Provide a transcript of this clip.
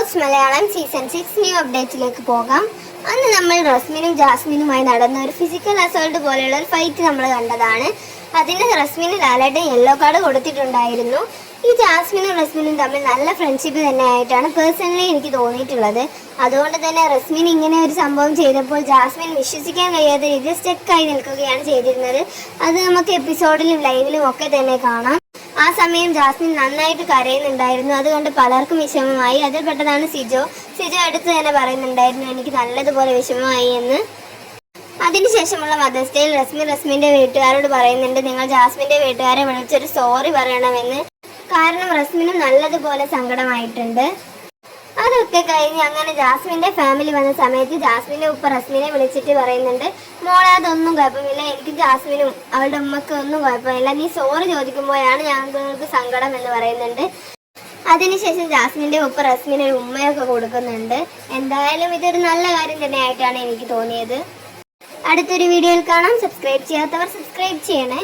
Post Malayalam season 6 new അപ്ഡേറ്റിലേക്ക് പോകാം. അന്ന് നമ്മൾ റസ്മിനും ജാസ്മിനുമായി നടന്ന ഒരു ഫിസിക്കൽ അസോൾട്ട് പോലെയുള്ള ഒരു ഫൈറ്റ് നമ്മൾ കണ്ടതാണ്. അതിന് റസ്മിന് ലാലേട്ടൻ യെല്ലോ കാർഡ് കൊടുത്തിട്ടുണ്ടായിരുന്നു. ഈ ജാസ്മിനും റസ്മിനും തമ്മിൽ നല്ല ഫ്രണ്ട്ഷിപ്പ് തന്നെ ആയിട്ടാണ് പേഴ്സണലി എനിക്ക് തോന്നിയിട്ടുള്ളത്. അതുകൊണ്ട് തന്നെ റസ്മിൻ ഇങ്ങനെ ഒരു സംഭവം ചെയ്തപ്പോൾ ജാസ്മിൻ വിശ്വസിക്കാൻ കഴിയാത്ത രീതിയിൽ സ്റ്റക്കായി നിൽക്കുകയാണ് ചെയ്തിരുന്നത്. അത് നമുക്ക് എപ്പിസോഡിലും ലൈവിലും ഒക്കെ തന്നെ കാണാം. ആ സമയം ജാസ്മിൻ നന്നായിട്ട് കരയുന്നുണ്ടായിരുന്നു. അതുകൊണ്ട് പലർക്കും വിഷമമായി. അതിൽ പെട്ടതാണ് സിജോ അടുത്ത് തന്നെ പറയുന്നുണ്ടായിരുന്നു എനിക്ക് നല്ലതുപോലെ വിഷമമായി എന്ന്. അതിനുശേഷമുള്ള മദേഴ്സ് ഡേയിൽ റസ്മിന്റെ വീട്ടുകാരോട് പറയുന്നുണ്ട് നിങ്ങൾ ജാസ്മിന്റെ വീട്ടുകാരെ വിളിച്ചൊരു സോറി പറയണമെന്ന്. കാരണം റസ്മിനും നല്ലതുപോലെ സങ്കടമായിട്ടുണ്ട്. അതൊക്കെ കഴിഞ്ഞ് അങ്ങനെ ജാസ്മിന്റെ ഫാമിലി വന്ന സമയത്ത് ജാസ്മിന്റെ ഉപ്പ റസ്മിനെ വിളിച്ചിട്ട് പറയുന്നുണ്ട് മോളെ അതൊന്നും കുഴപ്പമില്ല, എനിക്ക് ജാസ്മിനും അവളുടെ ഉമ്മക്ക് ഒന്നും കുഴപ്പമില്ല, നീ സോറി ചോദിക്കുമ്പോഴാണ് ഞങ്ങൾക്ക് സങ്കടം എന്ന് പറയുന്നുണ്ട്. അതിനുശേഷം ജാസ്മിന്റെ ഉപ്പ റസ്മിന് ഒരു ഉമ്മയൊക്കെ കൊടുക്കുന്നുണ്ട്. എന്തായാലും ഇതൊരു നല്ല കാര്യം തന്നെ ആയിട്ടാണ് എനിക്ക് തോന്നിയത്. അടുത്തൊരു വീഡിയോയിൽ കാണാം. സബ്സ്ക്രൈബ് ചെയ്യാത്തവർ സബ്സ്ക്രൈബ് ചെയ്യണേ.